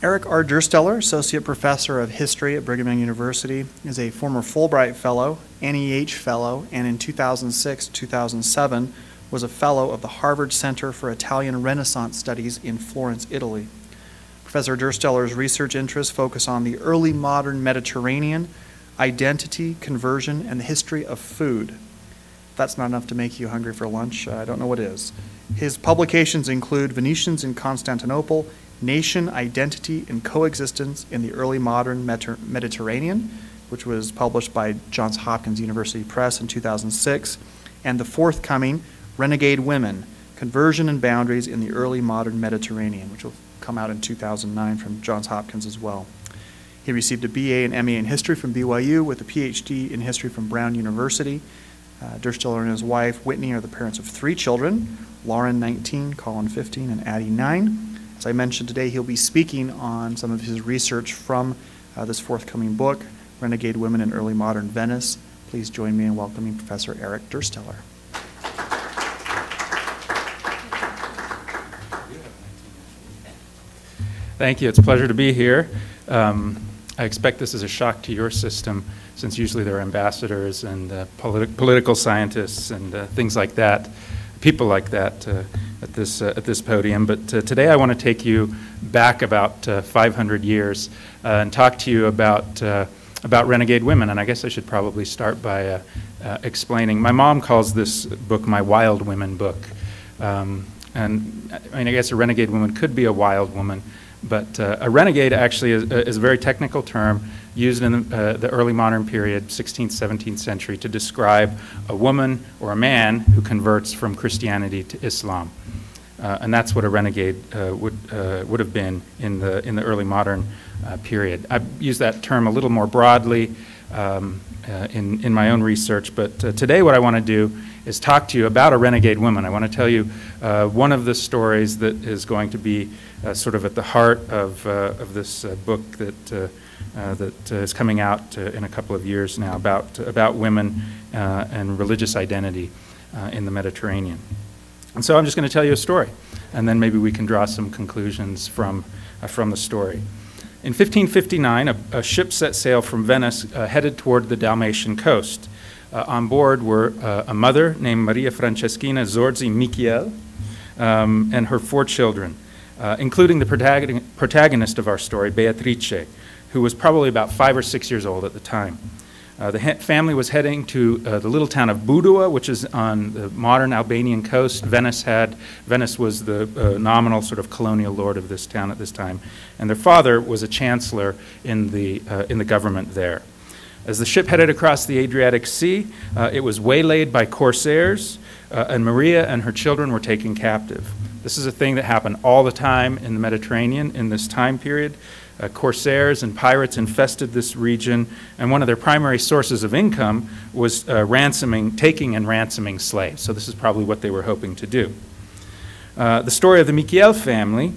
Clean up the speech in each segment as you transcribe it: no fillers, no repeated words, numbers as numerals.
Eric R. Dursteler, Associate Professor of History at Brigham Young University, is a former Fulbright Fellow, NEH Fellow, and in 2006-2007 was a Fellow of the Harvard Center for Italian Renaissance Studies in Florence, Italy. Professor Dursteler's research interests focus on the early modern Mediterranean, identity, conversion, and the history of food. If that's not enough to make you hungry for lunch, I don't know what is. His publications include Venetians in Constantinople, Nation, Identity, and Coexistence in the Early Modern Mediterranean, which was published by Johns Hopkins University Press in 2006, and the forthcoming Renegade Women, Conversion and Boundaries in the Early Modern Mediterranean, which will come out in 2009 from Johns Hopkins as well. He received a BA and MA in History from BYU with a PhD in History from Brown University. Dursteler and his wife, Whitney, are the parents of 3 children, Lauren, 19, Colin, 15, and Addie, 9. As I mentioned today, he'll be speaking on some of his research from this forthcoming book, Renegade Women in Early Modern Venice. Please join me in welcoming Professor Eric Dursteler. Thank you. It's a pleasure to be here. I expect this is a shock to your system, since usually there are ambassadors and political scientists and things like that, people like that at this podium. But today I want to take you back about 500 years and talk to you about Renegade Women. And I guess I should probably start by explaining. My mom calls this book my Wild Women book. And I mean, I guess a renegade woman could be a wild woman, but a renegade actually is a very technical term used in the early modern period, 16th, 17th century, to describe a woman or a man who converts from Christianity to Islam. And that's what a renegade would have been in the early modern period. I've used that term a little more broadly in my own research, but today what I want to do is talk to you about a renegade woman. I want to tell you one of the stories that is going to be sort of at the heart of this book that is coming out in a couple of years now about women and religious identity in the Mediterranean. And so I'm just going to tell you a story, and then maybe we can draw some conclusions from the story. In 1559, a ship set sail from Venice headed toward the Dalmatian coast. On board were a mother named Maria Franceschina Zorzi Michiel and her 4 children, including the protagonist of our story, Beatrice, who was probably about 5 or 6 years old at the time. The family was heading to the little town of Budua, which is on the modern Albanian coast. Venice was the nominal sort of colonial lord of this town at this time, and their father was a chancellor in the government there. As the ship headed across the Adriatic Sea, it was waylaid by corsairs, and Maria and her children were taken captive. This is a thing that happened all the time in the Mediterranean in this time period. Corsairs and pirates infested this region, and one of their primary sources of income was taking and ransoming slaves. So this is probably what they were hoping to do. The story of the Michiel family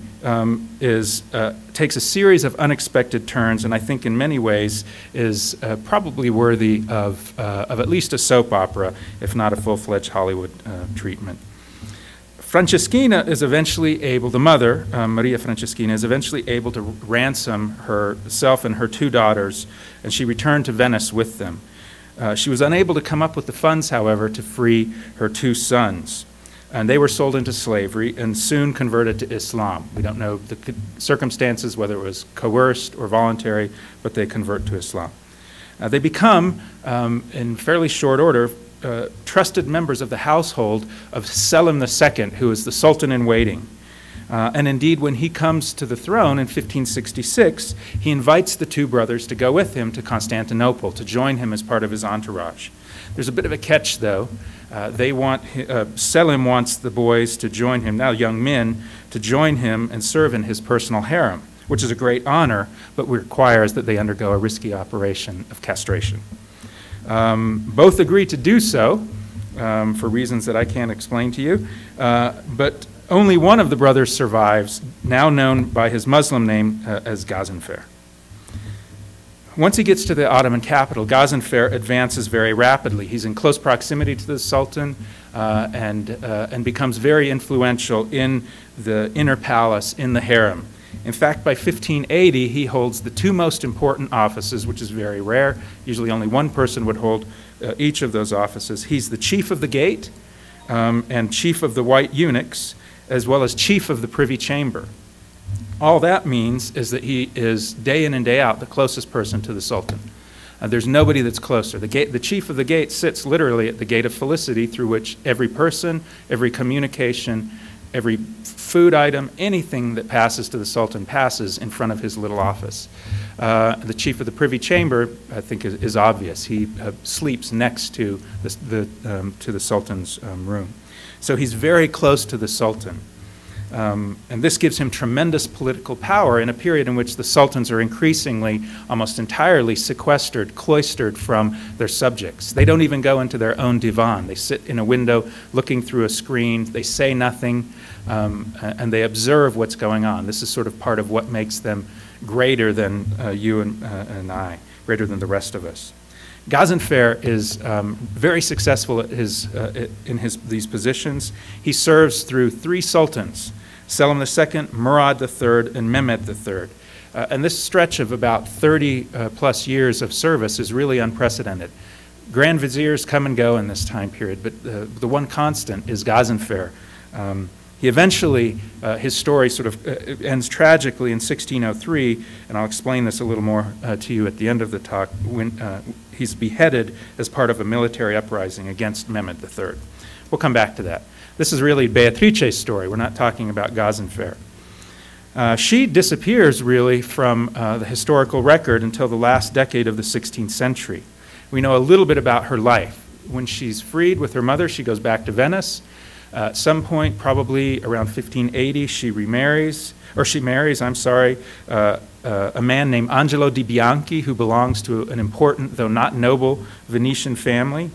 takes a series of unexpected turns, and I think in many ways is probably worthy of at least a soap opera, if not a full-fledged Hollywood treatment. Franceschina is eventually able, the mother, Maria Franceschina, is eventually able to ransom herself and her 2 daughters, and she returned to Venice with them. She was unable to come up with the funds, however, to free her 2 sons, and they were sold into slavery and soon converted to Islam. We don't know the circumstances, whether it was coerced or voluntary, but they convert to Islam. They become, in fairly short order, trusted members of the household of Selim II, who is the Sultan in waiting. And indeed, when he comes to the throne in 1566, he invites the 2 brothers to go with him to Constantinople, to join him as part of his entourage. There's a bit of a catch, though. Selim wants the boys to join him, now young men, to join him and serve in his personal harem, which is a great honor, but requires that they undergo a risky operation of castration. Both agree to do so for reasons that I can't explain to you, but only one of the brothers survives, now known by his Muslim name as Gazan Fair. Once he gets to the Ottoman capital, Gazan Fair advances very rapidly. He's in close proximity to the Sultan and becomes very influential in the inner palace, in the harem. In fact, by 1580, he holds the two most important offices, which is very rare. Usually only one person would hold each of those offices. He's the chief of the gate and chief of the white eunuchs, as well as chief of the privy chamber. All that means is that he is, day in and day out, the closest person to the Sultan. There's nobody that's closer. The chief of the gate sits literally at the gate of felicity, through which every person, every communication, every food item, anything that passes to the Sultan passes in front of his little office. The chief of the privy chamber, I think, is obvious. He sleeps next to the Sultan's room. So he's very close to the Sultan. And this gives him tremendous political power in a period in which the sultans are increasingly, almost entirely sequestered, cloistered from their subjects. They don't even go into their own divan. They sit in a window looking through a screen. They say nothing, and they observe what's going on. This is sort of part of what makes them greater than you and I, greater than the rest of us. Gazan Fair is very successful at these positions. He serves through three sultans: Selim II, Murad III, and Mehmed III. And this stretch of about 30 plus years of service is really unprecedented. Grand viziers come and go in this time period, but the one constant is Gazan Fair. He eventually, his story sort of ends tragically in 1603, and I'll explain this a little more to you at the end of the talk, when he's beheaded as part of a military uprising against Mehmed III. We'll come back to that. This is really Beatrice's story. We're not talking about Gazan Fair. She disappears really from the historical record until the last decade of the 16th century. We know a little bit about her life. When she's freed with her mother, she goes back to Venice. At some point, probably around 1580, she marries, a man named Angelo di Bianchi, who belongs to an important, though not noble, Venetian family.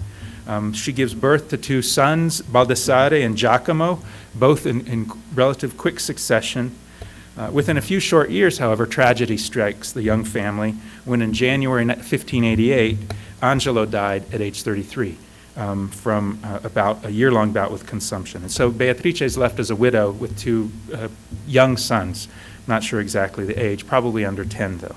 She gives birth to two sons, Baldassare and Giacomo, both in relative quick succession. Within a few short years, however, tragedy strikes the young family when in January 1588, Angelo died at age 33 from about a year-long bout with consumption. And so Beatrice is left as a widow with two young sons, not sure exactly the age, probably under 10 though.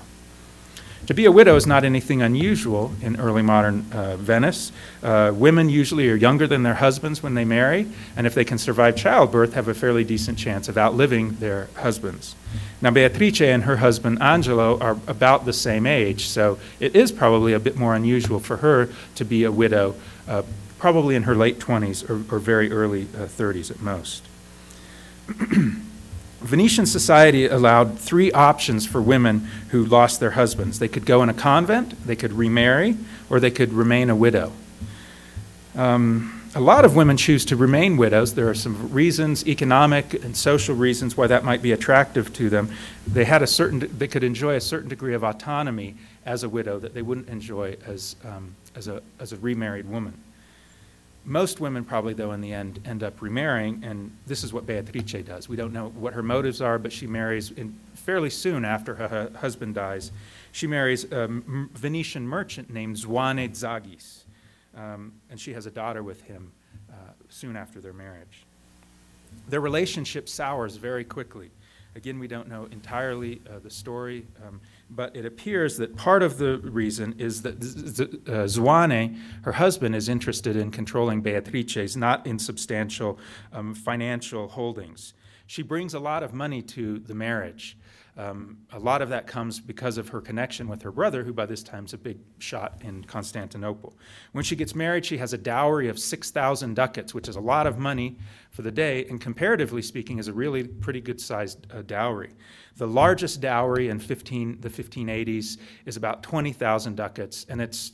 To be a widow is not anything unusual in early modern Venice. Women usually are younger than their husbands when they marry, and if they can survive childbirth, have a fairly decent chance of outliving their husbands. Now, Beatrice and her husband Angelo are about the same age, so it is probably a bit more unusual for her to be a widow, probably in her late 20s or very early 30s at most. Venetian society allowed three options for women who lost their husbands. They could go in a convent, they could remarry, or they could remain a widow. A lot of women choose to remain widows. There are some reasons, economic and social reasons, why that might be attractive to them. They could enjoy a certain degree of autonomy as a widow that they wouldn't enjoy as a remarried woman. Most women probably, though, in the end up remarrying, and this is what Beatrice does. We don't know what her motives are, but she marries fairly soon after her husband dies. She marries a Venetian merchant named Zwane Zagis, and she has a daughter with him soon after their marriage. Their relationship sours very quickly. Again, we don't know entirely the story, but it appears that part of the reason is that Zwane, her husband, is interested in controlling Beatrice's, not in substantial financial holdings. She brings a lot of money to the marriage. A lot of that comes because of her connection with her brother, who by this time is a big shot in Constantinople. When she gets married, she has a dowry of 6,000 ducats, which is a lot of money for the day, and comparatively speaking is a really pretty good-sized dowry. The largest dowry in the 1580s is about 20,000 ducats, and it's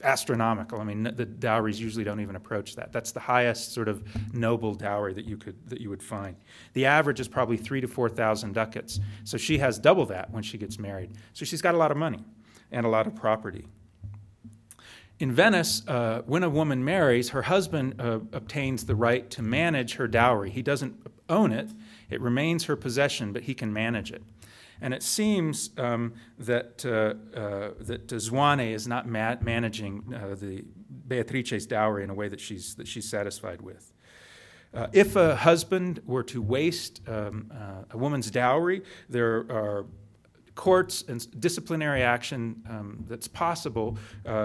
astronomical. I mean, the dowries usually don't even approach that. That's the highest sort of noble dowry that you would find. The average is probably 3,000 to 4,000 ducats. So she has double that when she gets married. So she's got a lot of money and a lot of property. In Venice, when a woman marries, her husband obtains the right to manage her dowry. He doesn't own it. It remains her possession, but he can manage it. And it seems that Zwane is not managing the Beatrice's dowry in a way that she's satisfied with. If a husband were to waste a woman's dowry, there are courts and disciplinary action that's possible,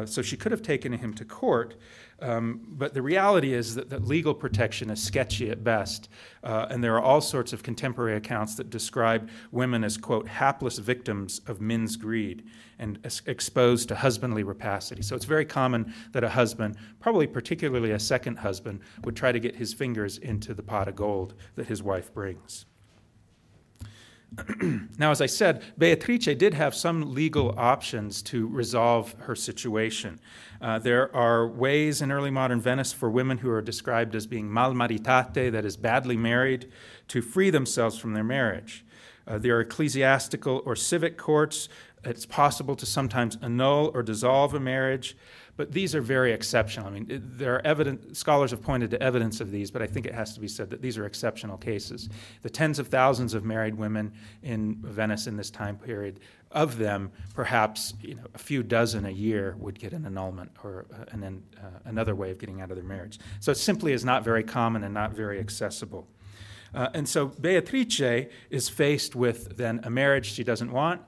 so she could have taken him to court, but the reality is that legal protection is sketchy at best, and there are all sorts of contemporary accounts that describe women as, quote, hapless victims of men's greed and exposed to husbandly rapacity. So it's very common that a husband, probably particularly a second husband, would try to get his fingers into the pot of gold that his wife brings. Now, as I said, Beatrice did have some legal options to resolve her situation. There are ways in early modern Venice for women who are described as being malmaritate, that is, badly married, to free themselves from their marriage. There are ecclesiastical or civic courts. It's possible to sometimes annul or dissolve a marriage, but these are very exceptional. I mean, there are scholars have pointed to evidence of these, but I think it has to be said that these are exceptional cases. The tens of thousands of married women in Venice in this time period, of them, perhaps a few dozen a year would get an annulment or another way of getting out of their marriage. So it simply is not very common and not very accessible. And so Beatrice is faced with then a marriage she doesn't want.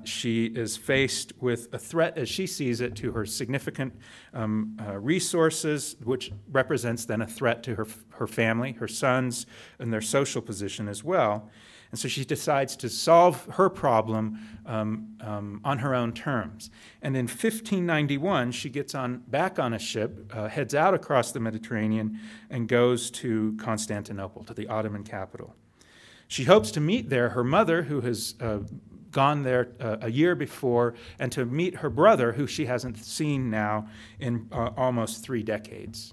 She is faced with a threat, as she sees it, to her significant resources, which represents then a threat to her family, her sons, and their social position as well. And so she decides to solve her problem on her own terms. And in 1591, she gets back on a ship, heads out across the Mediterranean, and goes to Constantinople, to the Ottoman capital. She hopes to meet there her mother, who has gone there a year before, and to meet her brother, who she hasn't seen now in almost 3 decades.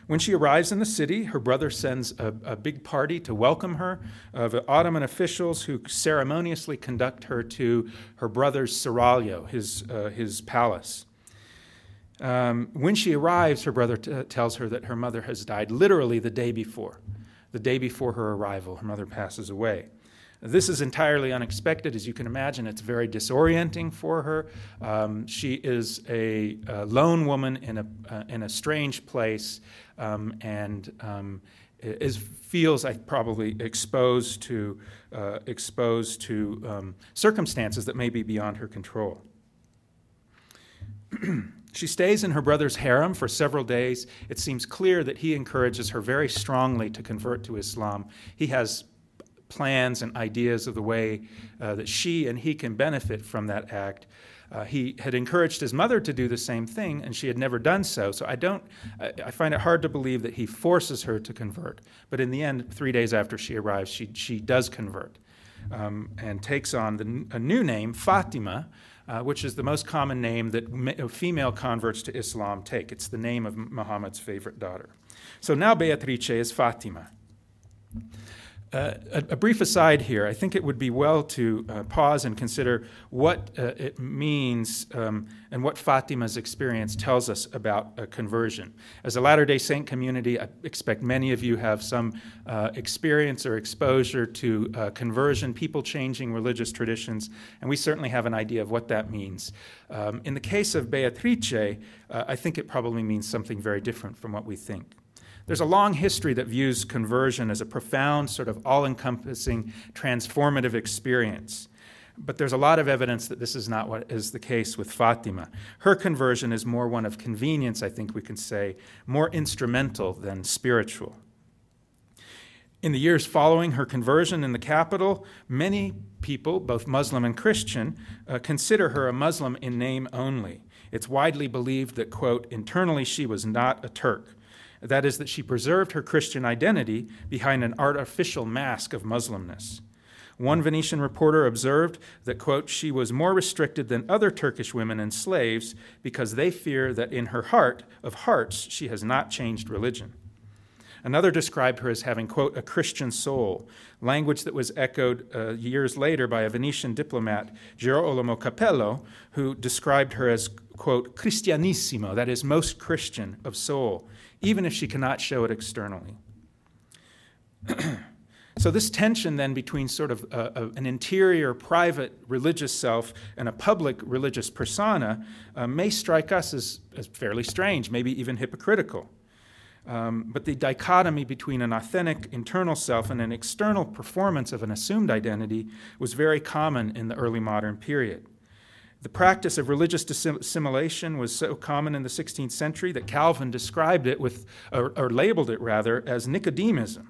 When she arrives in the city, her brother sends a big party to welcome her of Ottoman officials who ceremoniously conduct her to her brother's seraglio, his palace. When she arrives, her brother tells her that her mother has died literally the day before. The day before her arrival, her mother passes away. This is entirely unexpected. As you can imagine, it's very disorienting for her. She is a lone woman in a strange place and feels probably exposed to circumstances that may be beyond her control. She stays in her brother's harem for several days. It seems clear that he encourages her very strongly to convert to Islam. He has plans and ideas of the way that she and he can benefit from that act. He had encouraged his mother to do the same thing, and she had never done so. So I find it hard to believe that he forces her to convert. But in the end, 3 days after she arrives, she does convert and takes on a new name, Fatima, which is the most common name that female converts to Islam take. It's the name of Muhammad's favorite daughter. So now Beatrice is Fatima. A brief aside here, I think it would be well to pause and consider what it means and what Fatima's experience tells us about conversion. As a Latter-day Saint community, I expect many of you have some experience or exposure to conversion, people changing religious traditions, and we certainly have an idea of what that means. In the case of Beatrice, I think it probably means something very different from what we think. There's a long history that views conversion as a profound, sort of all-encompassing, transformative experience. But there's a lot of evidence that this is not what is the case with Fatima. Her conversion is more one of convenience, I think we can say, more instrumental than spiritual. In the years following her conversion in the capital, many people, both Muslim and Christian, consider her a Muslim in name only. It's widely believed that, quote, internally she was not a Turk. That is, that she preserved her Christian identity behind an artificial mask of Muslimness. One Venetian reporter observed that, quote, she was more restricted than other Turkish women and slaves because they fear that in her heart of hearts she has not changed religion. Another described her as having, quote, a Christian soul, language that was echoed years later by a Venetian diplomat, Girolamo Capello, who described her as, quote, Cristianissimo, that is, most Christian of soul, even if she cannot show it externally. So this tension then between sort of an interior, private religious self and a public religious persona may strike us as fairly strange, maybe even hypocritical. But the dichotomy between an authentic internal self and an external performance of an assumed identity was very common in the early modern period. The practice of religious assimilation was so common in the 16th century that Calvin described it with, or labeled it rather, as Nicodemism.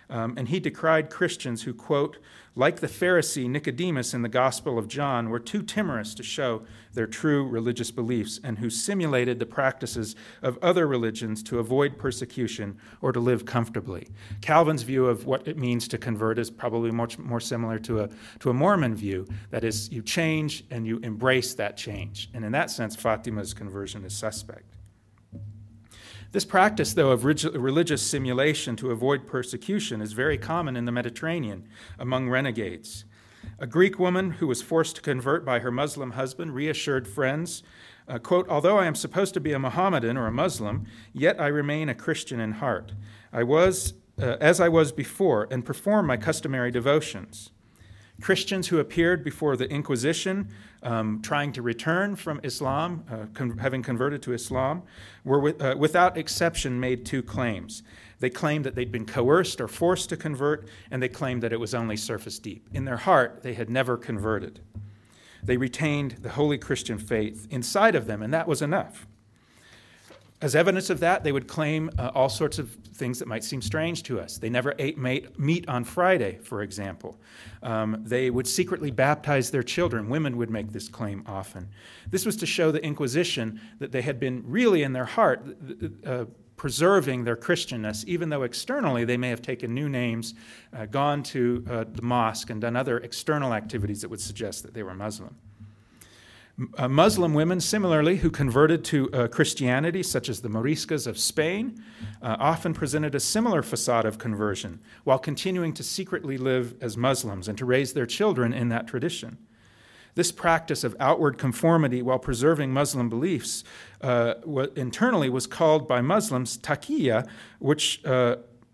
And he decried Christians who, quote, like the Pharisee Nicodemus in the Gospel of John, were too timorous to show their true religious beliefs and who simulated the practices of other religions to avoid persecution or to live comfortably. Calvin's view of what it means to convert is probably much more similar to a Mormon view. That is, you change and you embrace that change. And in that sense, Fatima's conversion is suspect. This practice, though, of religious simulation to avoid persecution is very common in the Mediterranean among renegades. A Greek woman who was forced to convert by her Muslim husband reassured friends, quote, although I am supposed to be a Mohammedan or a Muslim, yet I remain a Christian in heart. I was, as I was before, and perform my customary devotions. Christians who appeared before the Inquisition trying to return from Islam, having converted to Islam, were without exception made two claims. They claimed that they'd been coerced or forced to convert, and they claimed that it was only surface deep. In their heart, they had never converted. They retained the holy Christian faith inside of them, and that was enough. As evidence of that, they would claim all sorts of things that might seem strange to us. They never ate meat on Friday, for example. They would secretly baptize their children. Women would make this claim often. This was to show the Inquisition that they had been really in their heart preserving their Christianness, even though externally they may have taken new names, gone to the mosque, and done other external activities that would suggest that they were Muslim. Muslim women, similarly, who converted to Christianity, such as the Moriscas of Spain, often presented a similar facade of conversion while continuing to secretly live as Muslims and to raise their children in that tradition. This practice of outward conformity while preserving Muslim beliefs internally was called by Muslims Takea, which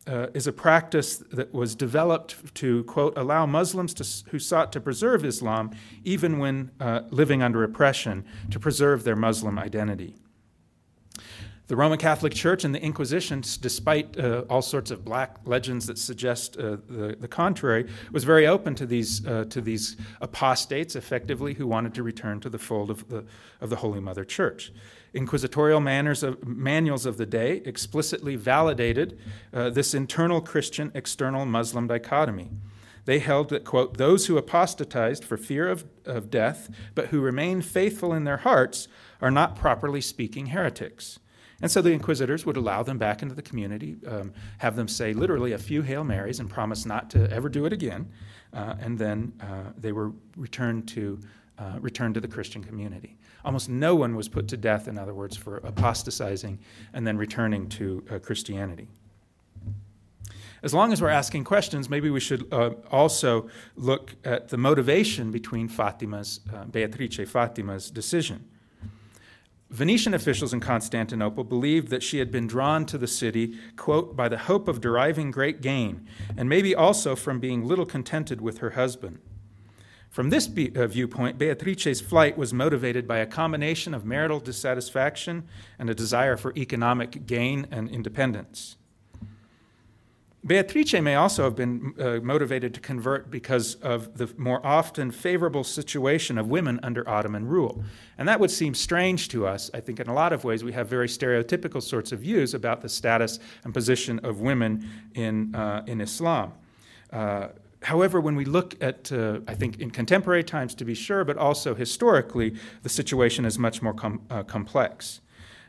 is a practice that was developed to, quote, allow Muslims who sought to preserve Islam, even when living under oppression, to preserve their Muslim identity. The Roman Catholic Church and the Inquisition, despite all sorts of black legends that suggest the contrary, was very open to these apostates, effectively, who wanted to return to the fold of the Holy Mother Church. Inquisitorial manuals of the day explicitly validated this internal Christian, external Muslim dichotomy. They held that, quote, those who apostatized for fear of death, but who remain faithful in their hearts, are not properly speaking heretics. And so the inquisitors would allow them back into the community, have them say literally a few Hail Marys and promise not to ever do it again, and then they were returned to the Christian community. Almost no one was put to death, in other words, for apostatizing and then returning to Christianity. As long as we're asking questions, maybe we should also look at the motivation between Beatrice Fatima's decision. Venetian officials in Constantinople believed that she had been drawn to the city, quote, by the hope of deriving great gain, and maybe also from being little contented with her husband. From this viewpoint, Beatrice's flight was motivated by a combination of marital dissatisfaction and a desire for economic gain and independence. Beatrice may also have been motivated to convert because of the more often favorable situation of women under Ottoman rule. And that would seem strange to us. I think in a lot of ways we have very stereotypical sorts of views about the status and position of women in Islam. However, when we look at, I think in contemporary times to be sure, but also historically, the situation is much more complex.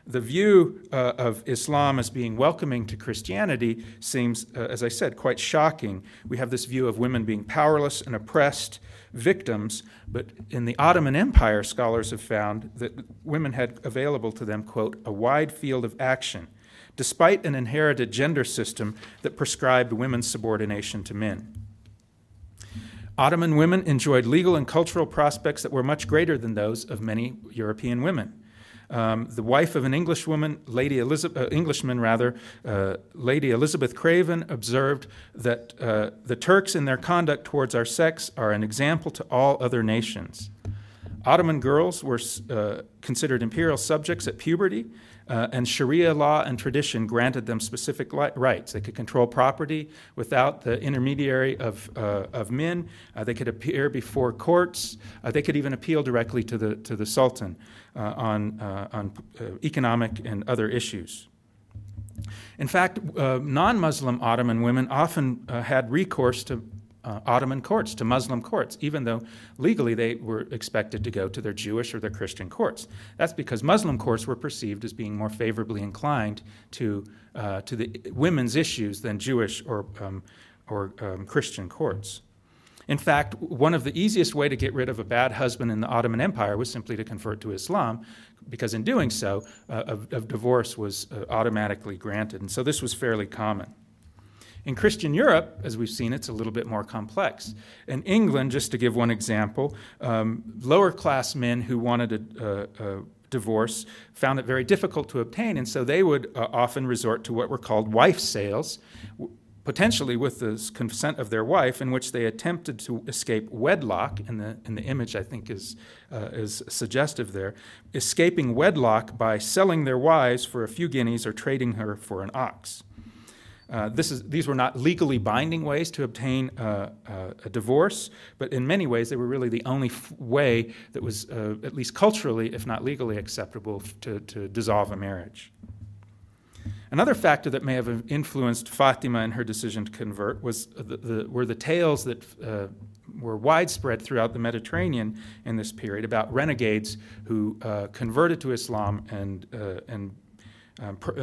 The view of Islam as being welcoming to Christianity seems, as I said, quite shocking. We have this view of women being powerless and oppressed victims, but in the Ottoman Empire, scholars have found that women had available to them, quote, a wide field of action, despite an inherited gender system that prescribed women's subordination to men. Ottoman women enjoyed legal and cultural prospects that were much greater than those of many European women. The wife of an Englishman, Lady Elizabeth Craven, observed that the Turks in their conduct towards our sex are an example to all other nations. Ottoman girls were considered imperial subjects at puberty, and Sharia law and tradition granted them specific rights. They could control property without the intermediary of men. They could appear before courts. They could even appeal directly to the Sultan on economic and other issues. In fact, non-Muslim Ottoman women often had recourse to Ottoman courts, to Muslim courts, even though legally they were expected to go to their Jewish or their Christian courts. That's because Muslim courts were perceived as being more favorably inclined to the women's issues than Jewish or Christian courts. In fact, one of the easiest way to get rid of a bad husband in the Ottoman Empire was simply to convert to Islam, because in doing so, a divorce was automatically granted. And so this was fairly common. In Christian Europe, as we've seen, it's a little bit more complex. In England, just to give one example, lower-class men who wanted a divorce found it very difficult to obtain, and so they would often resort to what were called wife sales, potentially with the consent of their wife, in which they attempted to escape wedlock, and the image, I think, is suggestive there, escaping wedlock by selling their wives for a few guineas or trading her for an ox. These were not legally binding ways to obtain a divorce, but in many ways they were really the only way that was at least culturally, if not legally, acceptable to dissolve a marriage. Another factor that may have influenced Fatima in her decision to convert were the tales that were widespread throughout the Mediterranean in this period about renegades who converted to Islam and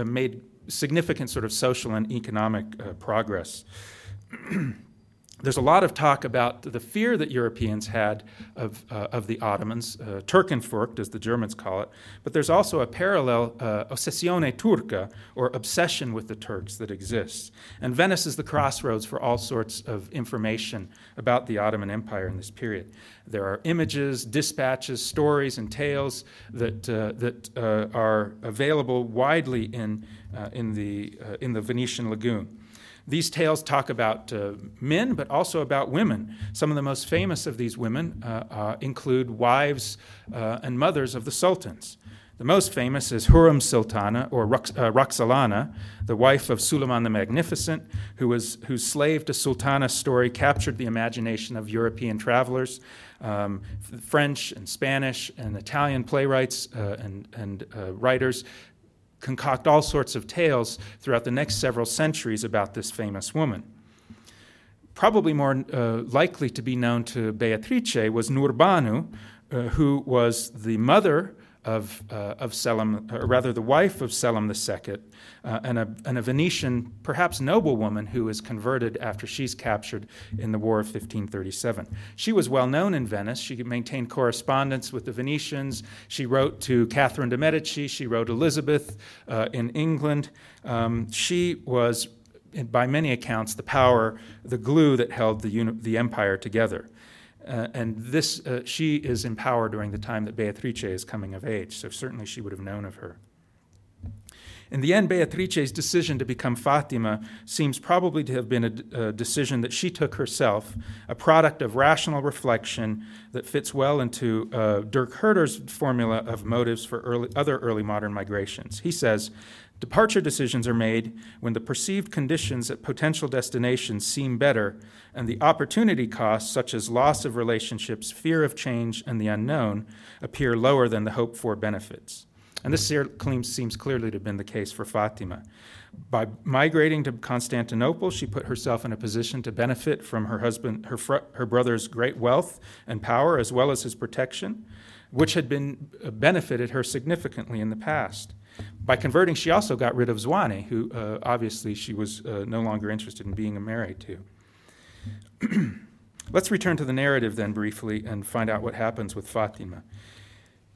made significant sort of social and economic progress. There's a lot of talk about the fear that Europeans had of the Ottomans, Turkenfurcht, as the Germans call it, but there's also a parallel ossessione turca, or obsession with the Turks, that exists. And Venice is the crossroads for all sorts of information about the Ottoman Empire in this period. There are images, dispatches, stories, and tales that are available widely in the Venetian lagoon. These tales talk about men, but also about women. Some of the most famous of these women include wives and mothers of the sultans. The most famous is Harem Sultana, or Roxolana, the wife of Suleiman the Magnificent, whose slave to Sultana story captured the imagination of European travelers. French and Spanish and Italian playwrights and writers concoct all sorts of tales throughout the next several centuries about this famous woman. Probably more likely to be known to Beatrice was Nurbanu, who was the mother of Selim, or rather the wife of Selim II, and a Venetian, perhaps noblewoman, who is converted after she's captured in the War of 1537. She was well known in Venice. She maintained correspondence with the Venetians. She wrote to Catherine de' Medici. She wrote Elizabeth in England. She was, by many accounts, the power, the glue that held the empire together. And this, she is in power during the time that Beatrice is coming of age, so certainly she would have known of her. In the end, Beatrice's decision to become Fatima seems probably to have been a decision that she took herself, a product of rational reflection that fits well into Dirk Herder's formula of motives for other early modern migrations. He says, "Departure decisions are made when the perceived conditions at potential destinations seem better, and the opportunity costs, such as loss of relationships, fear of change, and the unknown, appear lower than the hoped-for benefits." And this seems clearly to have been the case for Fatima. By migrating to Constantinople, she put herself in a position to benefit from her brother's great wealth and power, as well as his protection, which had benefited her significantly in the past. By converting, she also got rid of Zwane, who obviously she was no longer interested in being married to. Let's return to the narrative then briefly and find out what happens with Fatima.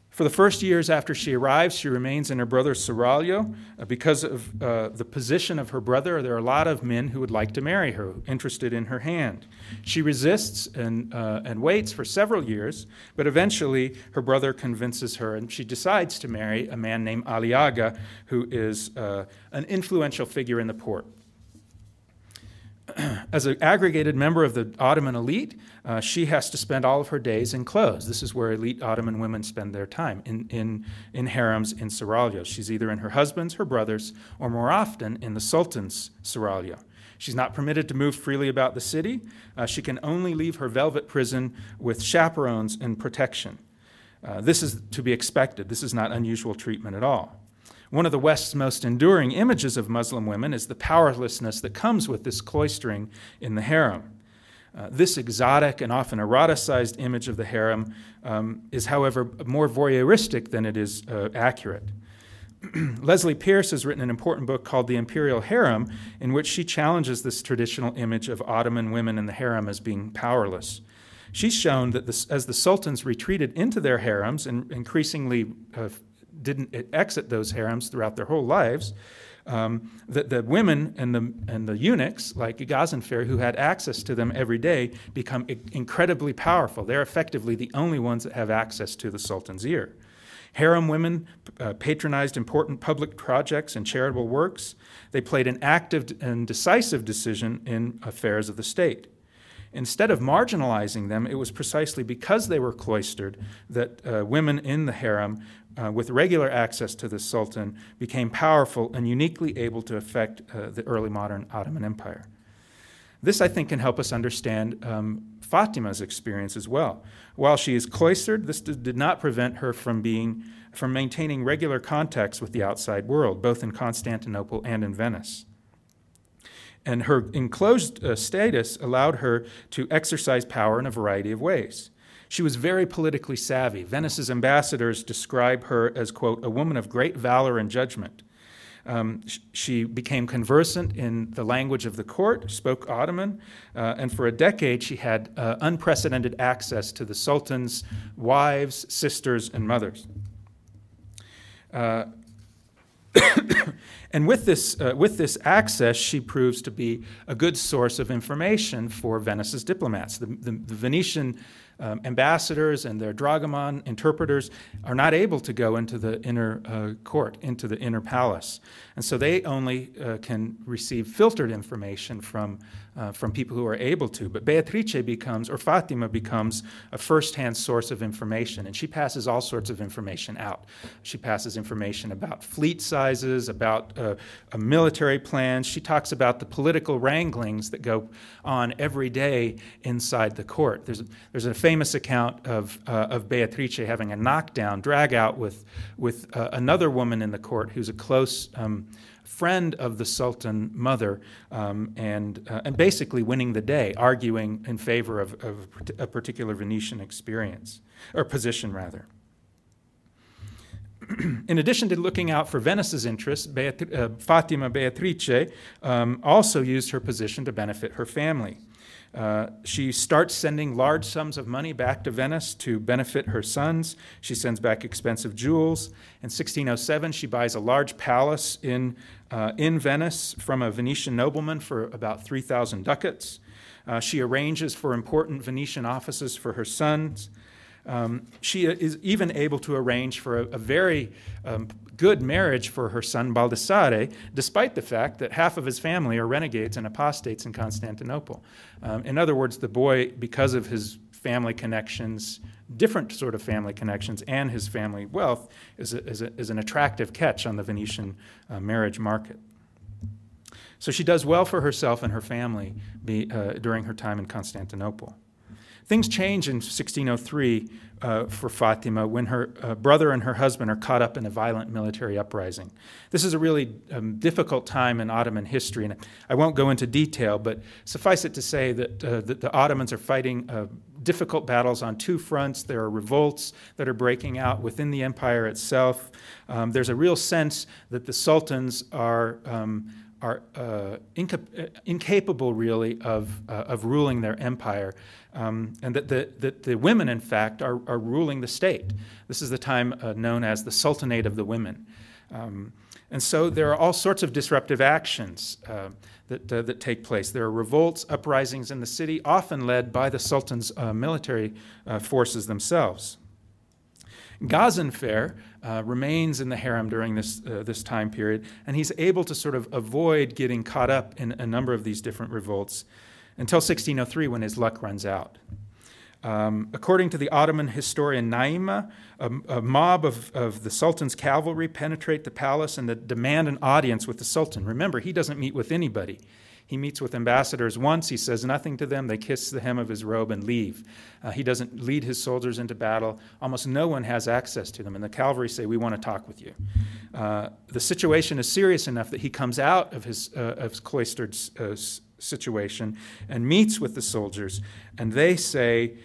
For the first years after she arrives, she remains in her brother's seraglio. Because of the position of her brother, there are a lot of men who would like to marry her, interested in her hand. She resists and waits for several years, but eventually her brother convinces her, and she decides to marry a man named Aliaga, who is an influential figure in the port. As an aggregated member of the Ottoman elite, she has to spend all of her days in clothes. This is where elite Ottoman women spend their time, in harems in seraglios. She's either in her husband's, her brother's, or more often in the sultan's seraglio. She's not permitted to move freely about the city. She can only leave her velvet prison with chaperones and protection. This is to be expected. This is not unusual treatment at all. One of the West's most enduring images of Muslim women is the powerlessness that comes with this cloistering in the harem. This exotic and often eroticized image of the harem is, however, more voyeuristic than it is accurate. Leslie Pierce has written an important book called The Imperial Harem, in which she challenges this traditional image of Ottoman women in the harem as being powerless. She's shown that as the sultans retreated into their harems and increasingly didn't exit those harems throughout their whole lives, that the women and the eunuchs, like Gazan Fair, who had access to them every day, become incredibly powerful. They're effectively the only ones that have access to the sultan's ear. Harem women patronized important public projects and charitable works. They played an active and decisive decision in affairs of the state. Instead of marginalizing them, it was precisely because they were cloistered that women in the harem, with regular access to the Sultan, became powerful and uniquely able to affect the early modern Ottoman Empire. This, I think, can help us understand Fatima's experience as well. While she is cloistered, this did not prevent her from maintaining regular contacts with the outside world, both in Constantinople and in Venice. And her enclosed status allowed her to exercise power in a variety of ways. She was very politically savvy. Venice's ambassadors describe her as, quote, a woman of great valor and judgment. She became conversant in the language of the court, spoke Ottoman, and for a decade she had unprecedented access to the Sultan's wives, sisters, and mothers. And with this access, she proves to be a good source of information for Venice's diplomats. The Venetian ambassadors and their dragoman interpreters are not able to go into the inner court, into the inner palace. And so they only can receive filtered information from people who are able to. But Fatima becomes a first-hand source of information, and she passes all sorts of information out. She passes information about fleet sizes, about military plans. She talks about the political wranglings that go on every day inside the court. There's a famous account of Beatrice having a knockdown, drag out with another woman in the court who's a close friend of the Sultan mother, and basically winning the day, arguing in favor of a particular Venetian experience, or position rather. In addition to looking out for Venice's interests, Fatima Beatrice also used her position to benefit her family. She starts sending large sums of money back to Venice to benefit her sons. She sends back expensive jewels. In 1607, she buys a large palace in Venice from a Venetian nobleman for about 3,000 ducats. She arranges for important Venetian offices for her sons. She is even able to arrange for a very good marriage for her son Baldassare, despite the fact that half of his family are renegades and apostates in Constantinople. In other words, the boy, because of his family connections, different sort of family connections, and his family wealth, is an attractive catch on the Venetian marriage market. So she does well for herself and her family during her time in Constantinople. Things change in 1603 for Fatima when her brother and her husband are caught up in a violent military uprising. This is a really difficult time in Ottoman history, and I won't go into detail, but suffice it to say that the Ottomans are fighting difficult battles on two fronts. There are revolts that are breaking out within the empire itself. There's a real sense that the sultans are incapable, really, of ruling their empire, and that the women, in fact, are ruling the state. This is the time known as the Sultanate of the Women. And so there are all sorts of disruptive actions that take place. There are revolts, uprisings in the city, often led by the Sultan's military forces themselves. Gazan Fair remains in the harem during this time period, and he's able to sort of avoid getting caught up in a number of these different revolts until 1603 when his luck runs out. According to the Ottoman historian Naima, a mob of the Sultan's cavalry penetrate the palace and demand an audience with the Sultan. Remember, he doesn't meet with anybody. He meets with ambassadors once, he says nothing to them, they kiss the hem of his robe and leave. He doesn't lead his soldiers into battle. Almost no one has access to them, and the cavalry say, we want to talk with you. The situation is serious enough that he comes out of his cloistered situation and meets with the soldiers, and they say,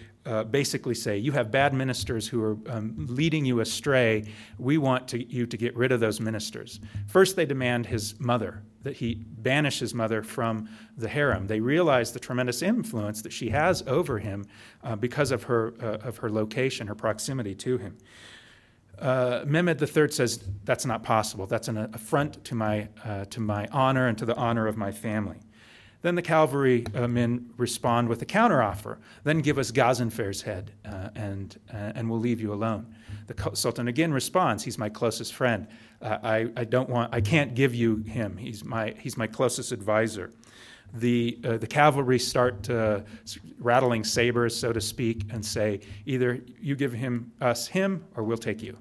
basically say, you have bad ministers who are leading you astray. We want you to get rid of those ministers. First, they demand his mother, that he banish his mother from the harem. They realize the tremendous influence that she has over him because of her location, her proximity to him. Mehmed III says, that's not possible. That's an affront to my honor and to the honor of my family. Then the cavalry men respond with a counteroffer. Then give us Gazan Fair's head, and we'll leave you alone. The Sultan again responds, he's my closest friend. I can't give you him. He's my closest advisor. The cavalry start rattling sabers, so to speak, and say, either you give us him, or we'll take you.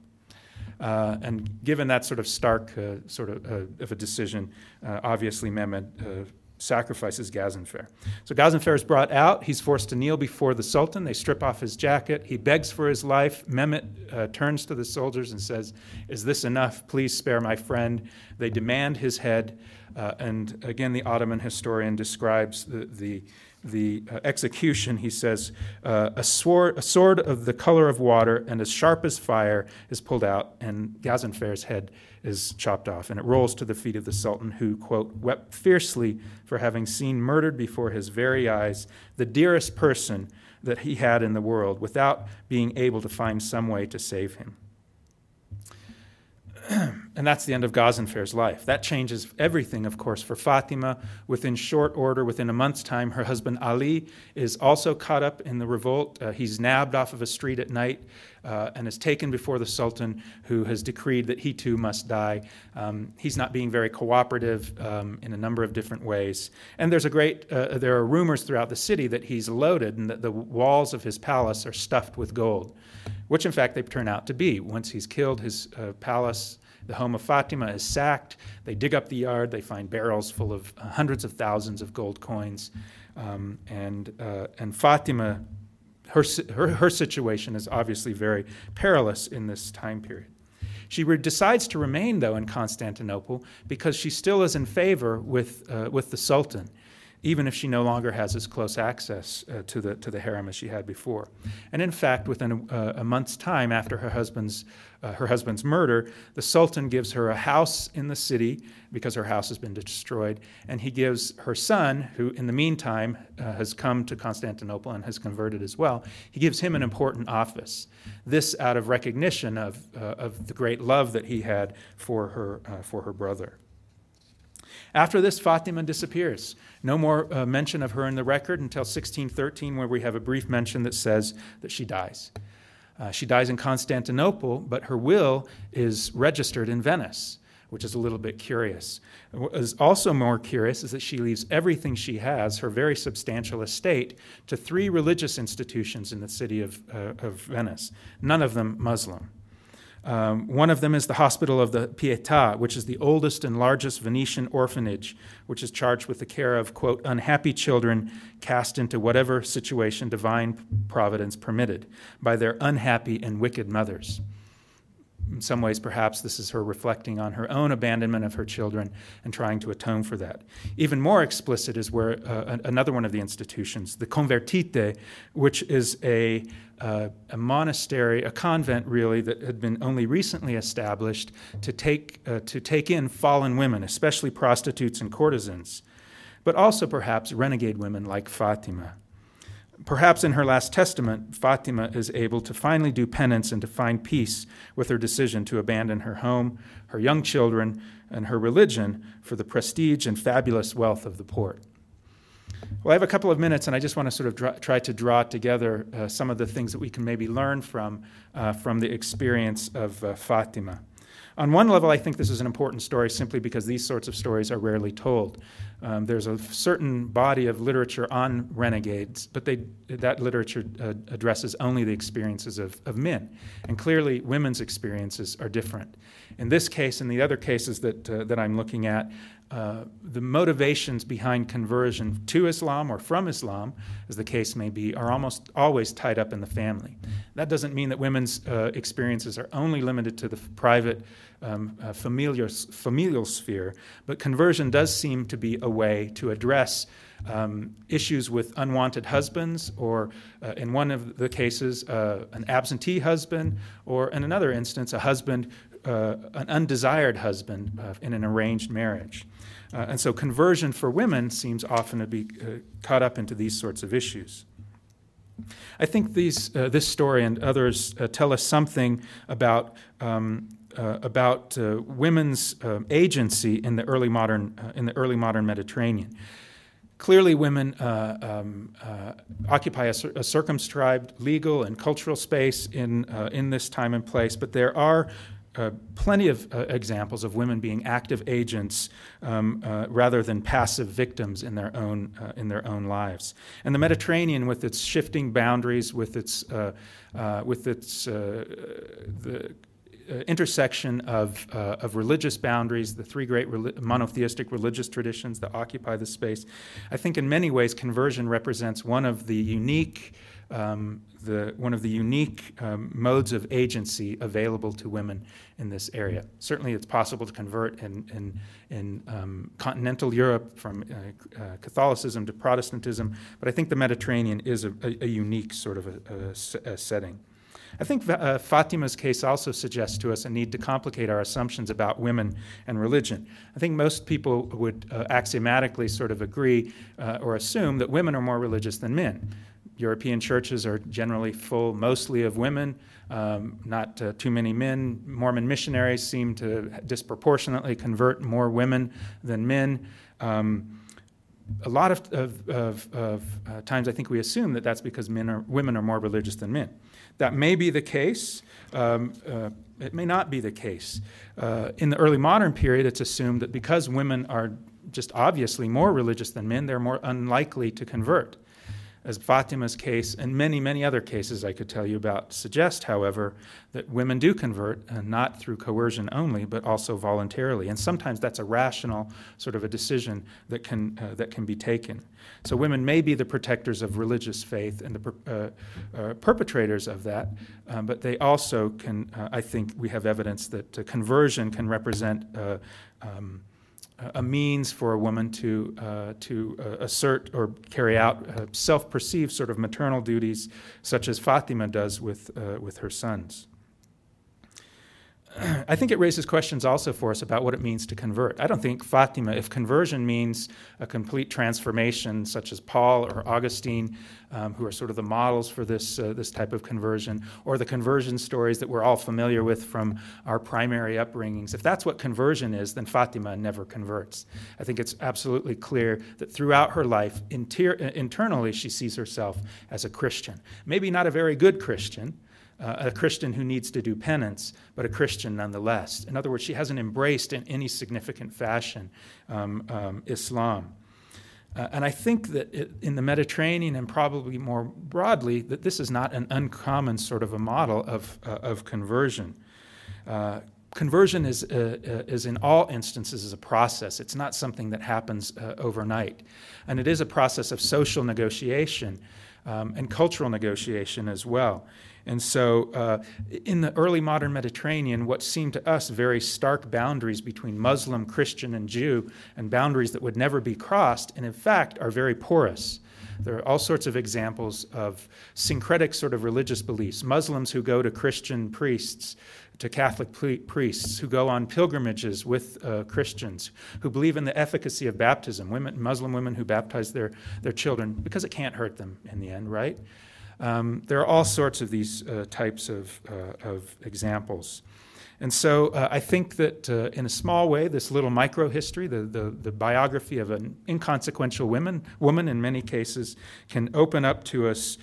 And given that sort of stark of a decision, obviously Mehmed sacrifices Gazan Fair. So Gazan Fair is brought out. He's forced to kneel before the Sultan. They strip off his jacket. He begs for his life. Mehmet turns to the soldiers and says, is this enough? Please spare my friend. They demand his head. And again, the Ottoman historian describes the execution. He says, a sword of the color of water and as sharp as fire is pulled out, and Gazan Fair's head is chopped off, and it rolls to the feet of the Sultan, who, quote, wept fiercely for having seen murdered before his very eyes the dearest person that he had in the world, without being able to find some way to save him. And that's the end of Gazan Fair's life. That changes everything, of course, for Fatima. Within short order, within a month's time, her husband Ali is also caught up in the revolt. He's nabbed off of a street at night and is taken before the Sultan, who has decreed that he too must die. He's not being very cooperative in a number of different ways. And there are rumors throughout the city that he's loaded and that the walls of his palace are stuffed with gold, which in fact they turn out to be. Once he's killed, his palace, the home of Fatima, is sacked. They dig up the yard. They find barrels full of hundreds of thousands of gold coins. And Fatima, her situation is obviously very perilous in this time period. She decides to remain, though, in Constantinople because she still is in favor with the Sultan, even if she no longer has as close access to the harem as she had before. And in fact, within a month's time after her husband's murder, the Sultan gives her a house in the city because her house has been destroyed, and he gives her son, who in the meantime has come to Constantinople and has converted as well, he gives him an important office. This out of recognition of the great love that he had for her brother. After this, Fatima disappears. No more mention of her in the record until 1613, where we have a brief mention that says that she dies. She dies in Constantinople, but her will is registered in Venice, which is a little bit curious. What is also more curious is that she leaves everything she has, her very substantial estate, to 3 religious institutions in the city of Venice, none of them Muslim. One of them is the Hospital of the Pietà, which is the oldest and largest Venetian orphanage, which is charged with the care of, quote, unhappy children cast into whatever situation divine providence permitted by their unhappy and wicked mothers. In some ways, perhaps this is her reflecting on her own abandonment of her children and trying to atone for that. Even more explicit is where another one of the institutions, the Convertite, which is a monastery, a convent really, that had been only recently established to take in fallen women, especially prostitutes and courtesans, but also perhaps renegade women like Fatima. Perhaps in her last testament, Fatima is able to finally do penance and to find peace with her decision to abandon her home, her young children, and her religion for the prestige and fabulous wealth of the port. Well, I have a couple of minutes, and I just want to sort of try to draw together some of the things that we can maybe learn from the experience of Fatima. On one level, I think this is an important story simply because these sorts of stories are rarely told. There's a certain body of literature on renegades, but that literature addresses only the experiences of men. And clearly, women's experiences are different. In this case and the other cases that I'm looking at, the motivations behind conversion to Islam or from Islam, as the case may be, are almost always tied up in the family. That doesn't mean that women's experiences are only limited to the private familial sphere, but conversion does seem to be a way to address issues with unwanted husbands, or in one of the cases, an absentee husband, or in another instance, a husband, an undesired husband in an arranged marriage. And so conversion for women seems often to be caught up into these sorts of issues. I think this story and others tell us something about women's agency in the early modern Mediterranean. Clearly, women occupy a circumscribed legal and cultural space in this time and place, but there are plenty of examples of women being active agents rather than passive victims in their own lives. And the Mediterranean, with its shifting boundaries, with its the intersection of religious boundaries, the three great monotheistic religious traditions that occupy the space, I think in many ways conversion represents one of the unique modes of agency available to women in this area. Certainly, it's possible to convert in continental Europe from Catholicism to Protestantism, but I think the Mediterranean is a unique sort of a setting. I think Fatima's case also suggests to us a need to complicate our assumptions about women and religion. I think most people would axiomatically sort of agree or assume that women are more religious than men. European churches are generally full mostly of women, not too many men. Mormon missionaries seem to disproportionately convert more women than men. A lot of times I think we assume that that's because women are more religious than men. That may be the case. It may not be the case. In the early modern period, it's assumed that because women are just obviously more religious than men, they're more unlikely to convert. As Fatima's case and many, many other cases I could tell you about suggest, however, that women do convert, not through coercion only, but also voluntarily. And sometimes that's a rational sort of a decision that can be taken. So women may be the protectors of religious faith and the perpetrators of that, but they also can, I think we have evidence that conversion can represent a means for a woman to assert or carry out self-perceived sort of maternal duties, such as Fatima does with her sons. I think it raises questions also for us about what it means to convert. I don't think Fatima, if conversion means a complete transformation, such as Paul or Augustine, who are sort of the models for this type of conversion, or the conversion stories that we're all familiar with from our primary upbringings, if that's what conversion is, then Fatima never converts. I think it's absolutely clear that throughout her life, internally, she sees herself as a Christian. Maybe not a very good Christian, a Christian who needs to do penance, but a Christian nonetheless. In other words, she hasn't embraced in any significant fashion Islam. And I think that in the Mediterranean and probably more broadly, that this is not an uncommon sort of a model of conversion. Conversion is in all instances a process. It's not something that happens overnight. And it is a process of social negotiation and cultural negotiation as well. And so in the early modern Mediterranean, what seemed to us very stark boundaries between Muslim, Christian, and Jew, and boundaries that would never be crossed, and in fact are very porous. There are all sorts of examples of syncretic sort of religious beliefs. Muslims who go to Christian priests, to Catholic priests, who go on pilgrimages with Christians, who believe in the efficacy of baptism, Muslim women who baptize their children because it can't hurt them in the end, right? There are all sorts of these types of examples. And so I think that in a small way, this little micro-history, the biography of an inconsequential woman in many cases, can open up to us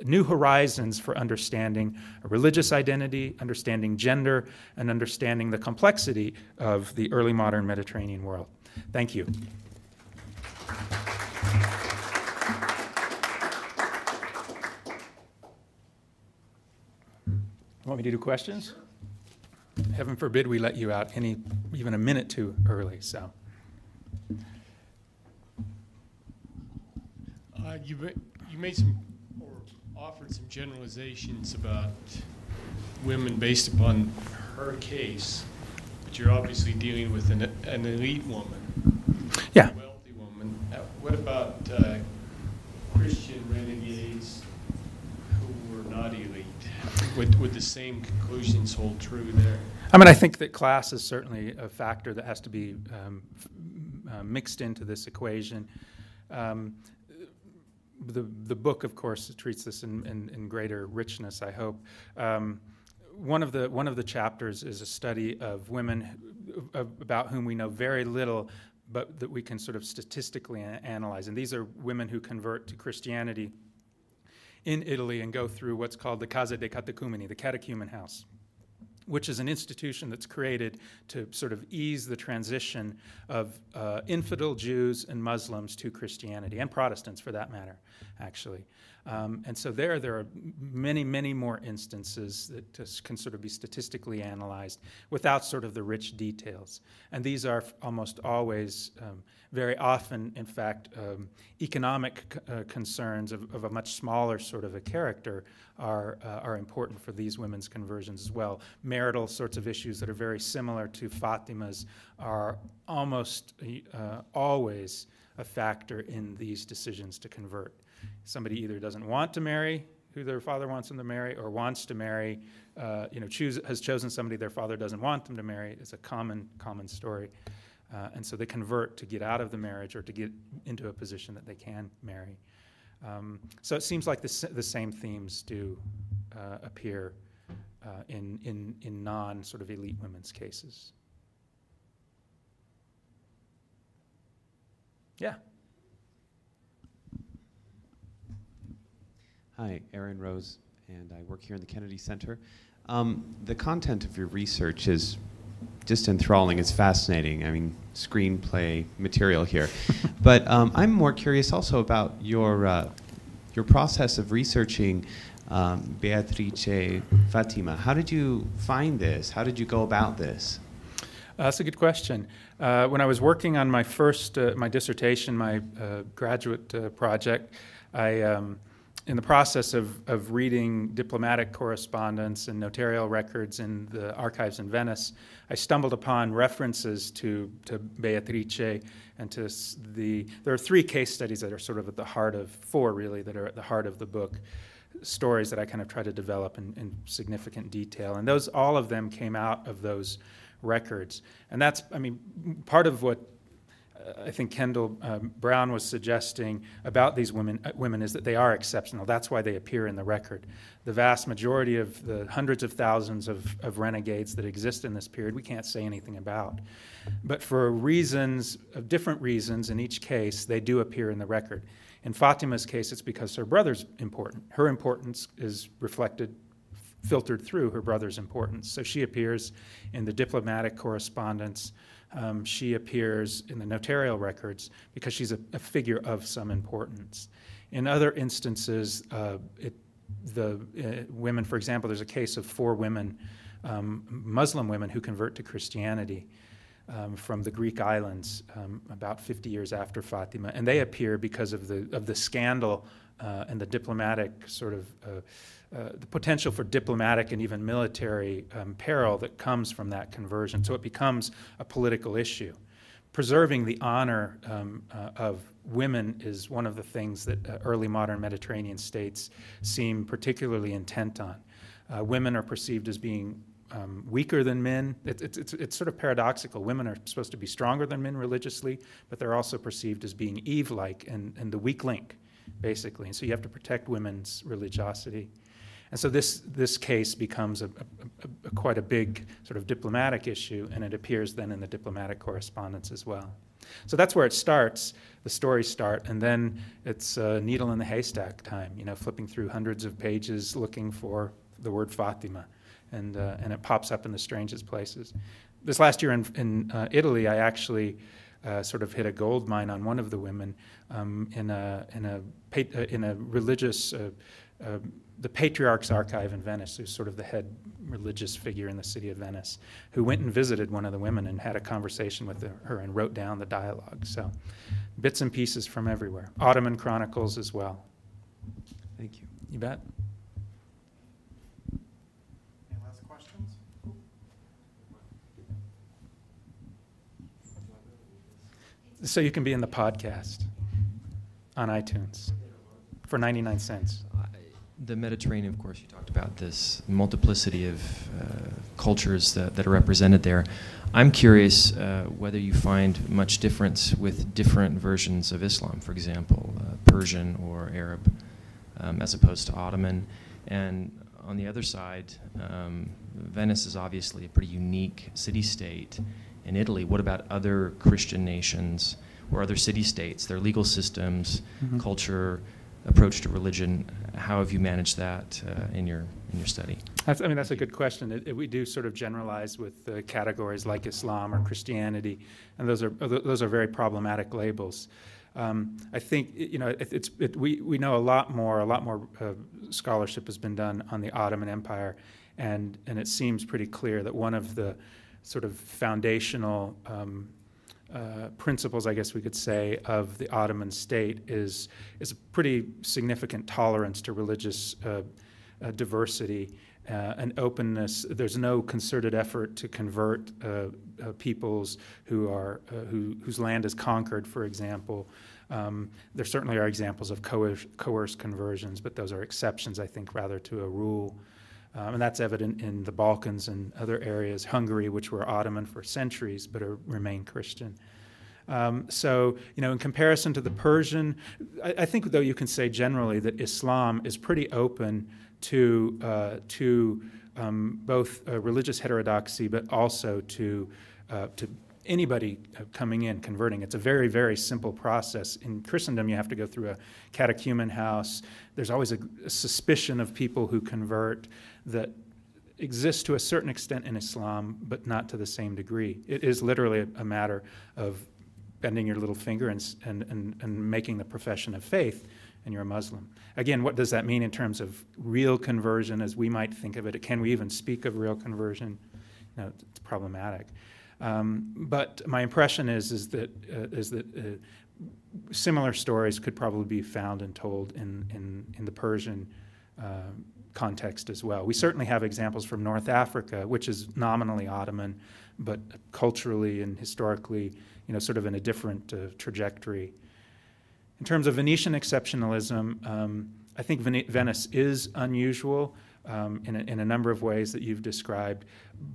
new horizons for understanding religious identity, understanding gender, and understanding the complexity of the early modern Mediterranean world. Thank you. Want me to do questions? Sure. Heaven forbid we let you out even a minute too early. So, you made some or offered some generalizations about women based upon her case, but you're obviously dealing with an elite woman, yeah, a wealthy woman. What about Christian renegades who were not elite? Would the same conclusions hold true there? I mean, I think that class is certainly a factor that has to be mixed into this equation. The book, of course, treats this in greater richness, I hope. One of the chapters is a study of women about whom we know very little, but that we can sort of statistically analyze. And these are women who convert to Christianity in Italy and go through what's called the Casa dei Catecumeni, the catechumen house, which is an institution that's created to sort of ease the transition of infidel Jews and Muslims to Christianity, and Protestants for that matter, actually. And so there are many, many more instances that can sort of be statistically analyzed without sort of the rich details. And these are almost always, very often, in fact, economic concerns of a much smaller sort of a character are important for these women's conversions as well. Marital sorts of issues that are very similar to Fatima's are almost always a factor in these decisions to convert. Somebody either doesn't want to marry who their father wants them to marry, or wants to marry, has chosen somebody their father doesn't want them to marry. It's a common story. And so they convert to get out of the marriage or to get into a position that they can marry. So it seems like the same themes do appear in non-sort of elite women's cases. Yeah. Hi, Aaron Rose, and I work here in the Kennedy Center. The content of your research is just enthralling. It's fascinating. I mean, screenplay material here. But I'm more curious also about your process of researching Beatrice, Fatima. How did you find this? How did you go about this? That's a good question. When I was working on my my dissertation, my graduate project, in the process of reading diplomatic correspondence and notarial records in the archives in Venice, I stumbled upon references to Beatrice and to there are 3 case studies that are sort of at the heart of, 4 really, that are at the heart of the book, stories that I kind of try to develop in significant detail. And all of them came out of those records. And that's, I mean, part of what I think Kendall Brown was suggesting about these women is that they are exceptional. That's why they appear in the record. The vast majority of the hundreds of thousands of renegades that exist in this period, we can't say anything about. But for different reasons in each case, they do appear in the record. In Fatima's case, it's because her brother's important. Her importance is filtered through her brother's importance. So she appears in the diplomatic correspondence. She appears in the notarial records because she's a figure of some importance. In other instances, the women, for example, there's a case of 4 women, Muslim women, who convert to Christianity from the Greek islands about 50 years after Fatima, and they appear because of the scandal and the diplomatic sort of the potential for diplomatic and even military peril that comes from that conversion. So it becomes a political issue. Preserving the honor of women is one of the things that early modern Mediterranean states seem particularly intent on. Women are perceived as being weaker than men. It's sort of paradoxical. Women are supposed to be stronger than men religiously, but they're also perceived as being Eve-like and the weak link, basically. And so you have to protect women's religiosity. And so this case becomes quite a big sort of diplomatic issue, and it appears then in the diplomatic correspondence as well. So that's where it starts, the stories start, and then it's needle in the haystack time, flipping through hundreds of pages looking for the word Fatima, and it pops up in the strangest places. This last year in Italy, I actually sort of hit a gold mine on one of the women in a religious, the Patriarch's Archive in Venice, who's sort of the head religious figure in the city of Venice, who went and visited one of the women and had a conversation with her and wrote down the dialogue. So bits and pieces from everywhere. Ottoman chronicles as well. Thank you. You bet. Any last questions? So you can be in the podcast on iTunes for 99 cents. The Mediterranean, of course, you talked about this multiplicity of cultures that are represented there. I'm curious whether you find much difference with different versions of Islam, for example, Persian or Arab, as opposed to Ottoman. And on the other side, Venice is obviously a pretty unique city-state in Italy. What about other Christian nations or other city-states, their legal systems, culture, approach to religion? How have you managed that in your study? That's a good question. We do sort of generalize with categories like Islam or Christianity, and those are very problematic labels. I think we know a lot more scholarship has been done on the Ottoman Empire, and it seems pretty clear that one of the sort of foundational principles, I guess we could say, of the Ottoman state is a pretty significant tolerance to religious diversity and openness. There's no concerted effort to convert peoples whose land is conquered, for example. There certainly are examples of coerced conversions, but those are exceptions, I think, rather to a rule. And that's evident in the Balkans and other areas, Hungary, which were Ottoman for centuries but remain Christian. So, in comparison to the Persian, I think, though, you can say generally that Islam is pretty open to both religious heterodoxy, but also to anybody coming in, converting. It's a very, very simple process. In Christendom, you have to go through a catechumen house. There's always a suspicion of people who convert that exists to a certain extent in Islam, but not to the same degree. It is literally a matter of bending your little finger and making the profession of faith, and you're a Muslim. Again, what does that mean in terms of real conversion as we might think of it? Can we even speak of real conversion? It's problematic. But my impression is that similar stories could probably be found and told in the Persian context as well. We certainly have examples from North Africa, which is nominally Ottoman, but culturally and historically, sort of in a different trajectory. In terms of Venetian exceptionalism, I think Venice is unusual in a number of ways that you've described,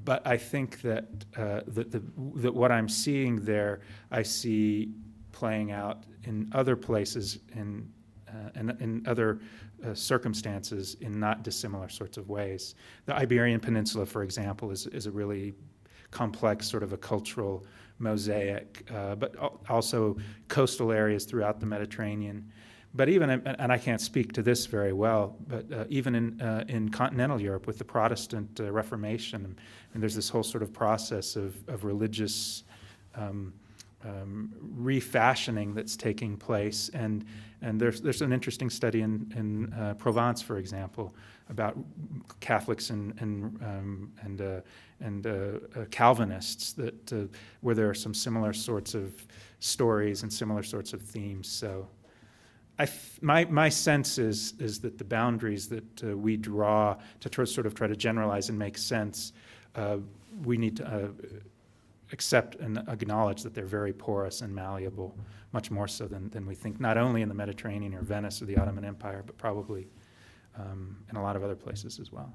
but I think that that what I'm seeing there, I see playing out in other places in other circumstances in not dissimilar sorts of ways. The Iberian Peninsula, for example, is a really complex sort of a cultural mosaic, but also coastal areas throughout the Mediterranean. But even, and I can't speak to this very well, but even in continental Europe with the Protestant Reformation, and there's this whole sort of process of religious refashioning that's taking place, and there's an interesting study in Provence, for example, about Catholics and Calvinists that where there are some similar sorts of stories and similar sorts of themes. So, my sense is that the boundaries that we draw to sort of try to generalize and make sense, we need to accept and acknowledge that they're very porous and malleable, much more so than we think, not only in the Mediterranean or Venice or the Ottoman Empire, but probably in a lot of other places as well.